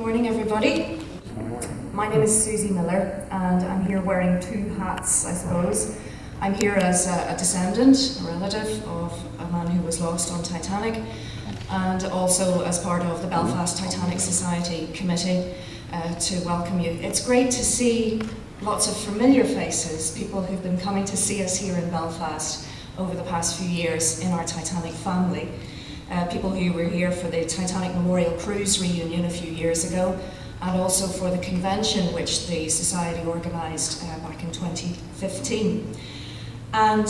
Good morning, everybody. My name is Susie Millar, and I'm here wearing two hats, I suppose. I'm here as a descendant, a relative of a man who was lost on Titanic, and also as part of the Belfast Titanic Society Committee to welcome you. It's great to see lots of familiar faces, people who've been coming to see us here in Belfast over the past few years in our Titanic family. People who were here for the Titanic Memorial Cruise reunion a few years ago, and also for the convention which the Society organised back in 2015. And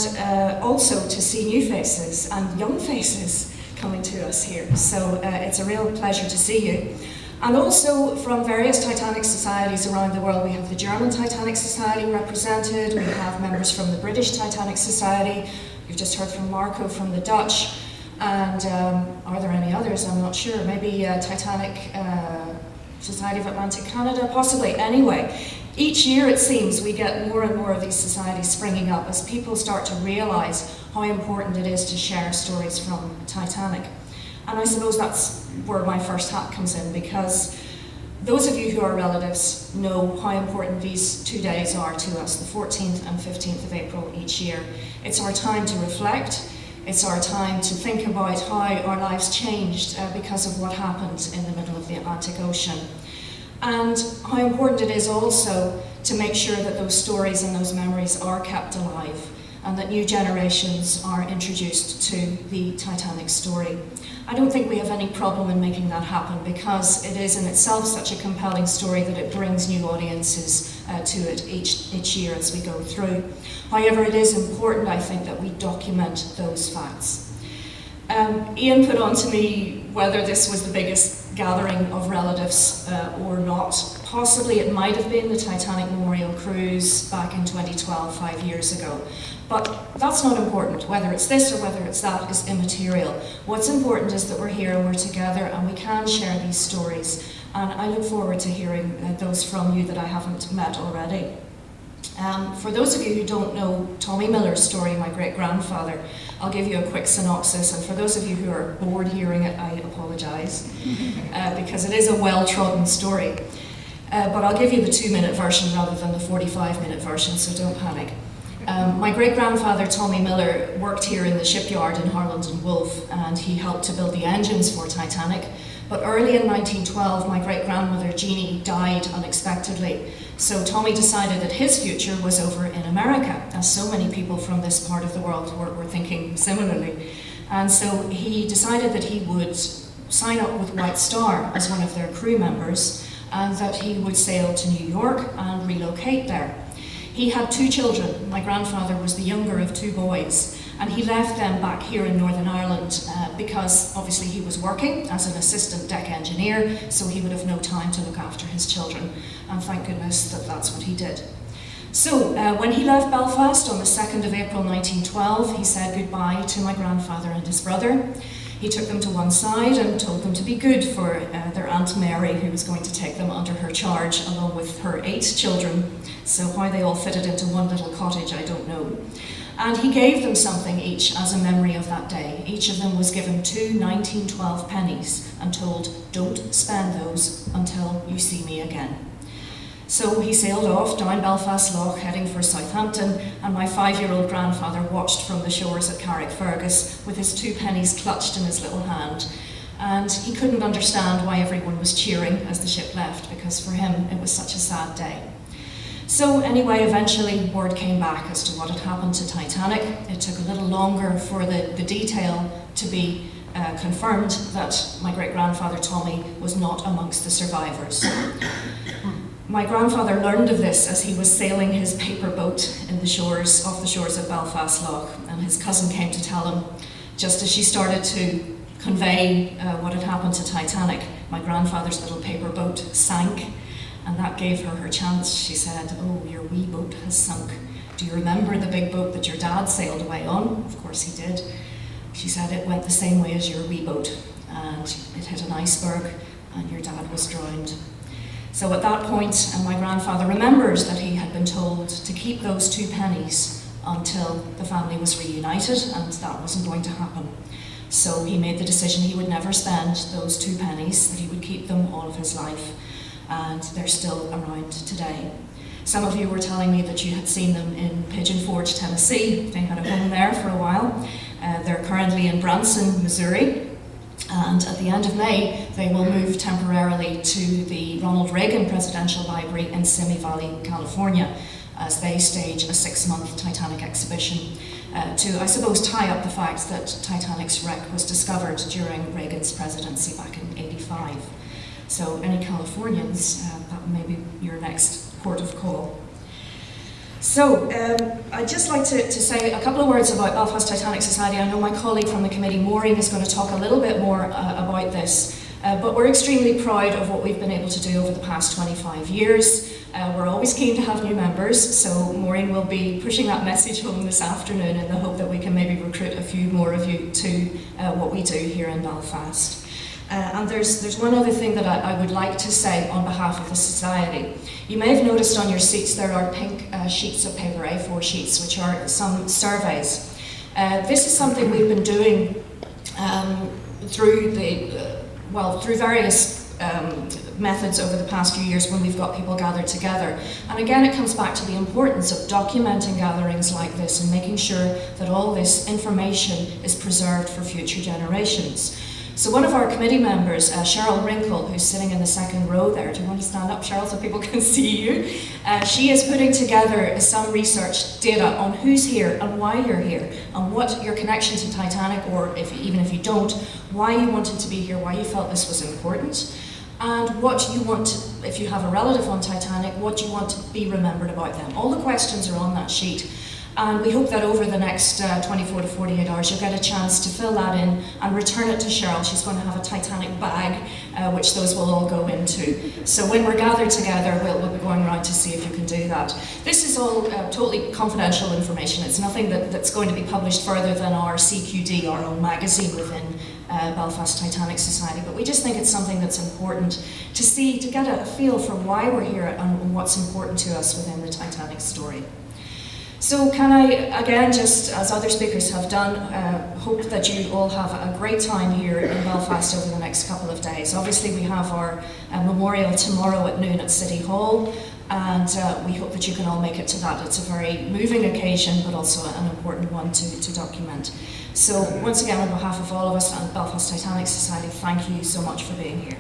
also to see new faces and young faces coming to us here. So it's a real pleasure to see you. And also from various Titanic societies around the world. We have the German Titanic Society represented, we have members from the British Titanic Society, you've just heard from Marco from the Dutch, and are there any others? I'm not sure. Maybe Titanic Society of Atlantic Canada, possibly. Anyway, each year it seems we get more and more of these societies springing up as people start to realise how important it is to share stories from Titanic. And I suppose that's where my first hat comes in, because those of you who are relatives know how important these 2 days are to us, the 14th and 15th of April each year. It's our time to reflect. It's our time to think about how our lives changed because of what happened in the middle of the Atlantic Ocean. And how important it is also to make sure that those stories and those memories are kept alive and that new generations are introduced to the Titanic story. I don't think we have any problem in making that happen because it is in itself such a compelling story that it brings new audiences to it each year as we go through. However, it is important, I think, that we document those facts. Ian put on to me whether this was the biggest gathering of relatives or not. Possibly it might have been the Titanic Memorial Cruise back in 2012, 5 years ago. But that's not important. Whether it's this or whether it's that is immaterial. What's important is that we're here and we're together and we can share these stories. And I look forward to hearing those from you that I haven't met already. For those of you who don't know Tommy Millar's story, my great-grandfather, I'll give you a quick synopsis, and for those of you who are bored hearing it, I apologise, because it is a well-trodden story. But I'll give you the 2-minute version rather than the 45-minute version, so don't panic. My great-grandfather, Tommy Millar, worked here in the shipyard in Harland and Wolff, and he helped to build the engines for Titanic. But early in 1912, my great-grandmother, Jeannie, died unexpectedly. So Tommy decided that his future was over in America, as so many people from this part of the world were thinking similarly. And so he decided that he would sign up with White Star as one of their crew members, and that he would sail to New York and relocate there. He had 2 children. My grandfather was the younger of 2 boys, and he left them back here in Northern Ireland because obviously he was working as an assistant deck engineer, so he would have no time to look after his children, and thank goodness that that's what he did. So when he left Belfast on the 2nd of April 1912, he said goodbye to my grandfather and his brother. He took them to one side and told them to be good for their Aunt Mary, who was going to take them under her charge along with her 8 children. So how they all fitted into one little cottage, I don't know. And he gave them something each as a memory of that day. Each of them was given 2 1912 pennies and told, don't spend those until you see me again. So he sailed off down Belfast Lough, heading for Southampton, and my 5-year-old grandfather watched from the shores at Carrickfergus with his 2 pennies clutched in his little hand. And he couldn't understand why everyone was cheering as the ship left, because for him it was such a sad day. So anyway, eventually word came back as to what had happened to Titanic. It took a little longer for the detail to be confirmed that my great-grandfather Tommy was not amongst the survivors. My grandfather learned of this as he was sailing his paper boat off the shores of Belfast Lough, and his cousin came to tell him, just as she started to convey what had happened to Titanic, my grandfather's little paper boat sank, and that gave her chance. She said, oh, your wee boat has sunk. Do you remember the big boat that your dad sailed away on? Of course he did. She said, it went the same way as your wee boat, and it hit an iceberg, and your dad was drowned. So at that point, my grandfather remembers that he had been told to keep those 2 pennies until the family was reunited, and that wasn't going to happen. So he made the decision he would never spend those 2 pennies, that he would keep them all of his life, and they're still around today. Some of you were telling me that you had seen them in Pigeon Forge, Tennessee. They had a home there for a while. They're currently in Branson, Missouri, and at the end of May they will move temporarily to the Ronald Reagan Presidential Library in Simi Valley, California, as they stage a 6-month Titanic exhibition to, I suppose, tie up the fact that Titanic's wreck was discovered during Reagan's presidency back in '85. So any Californians, that may be your next port of call. So I'd just like to say a couple of words about Belfast Titanic Society. I know my colleague from the committee, Maureen, is going to talk a little bit more about this. But we're extremely proud of what we've been able to do over the past 25 years. We're always keen to have new members, so Maureen will be pushing that message home this afternoon in the hope that we can maybe recruit a few more of you to what we do here in Belfast. And there's one other thing that I would like to say on behalf of the Society. You may have noticed on your seats there are pink sheets of paper, A4 sheets, which are some surveys. This is something we've been doing through various methods over the past few years when we've got people gathered together. And again, it comes back to the importance of documenting gatherings like this and making sure that all this information is preserved for future generations. So one of our committee members, Cheryl Wrinkle, who's sitting in the second row there, do you want to stand up, Cheryl, so people can see you? She is putting together some research data on who's here and why you're here, and what your connection to Titanic, or even if you don't, why you wanted to be here, why you felt this was important, and what you want to, if you have a relative on Titanic, what you want to be remembered about them. All the questions are on that sheet. And we hope that over the next 24 to 48 hours you'll get a chance to fill that in and return it to Cheryl. She's going to have a Titanic bag, which those will all go into. So when we're gathered together, we'll be going around to see if you can do that. This is all totally confidential information. It's nothing that's going to be published further than our CQD, our own magazine within Belfast Titanic Society. But we just think it's something that's important to see, to get a feel for why we're here and what's important to us within the Titanic story. So can I, again, just as other speakers have done, hope that you all have a great time here in Belfast over the next couple of days. Obviously we have our memorial tomorrow at noon at City Hall, and we hope that you can all make it to that. It's a very moving occasion, but also an important one to document. So once again, on behalf of all of us and Belfast Titanic Society, thank you so much for being here.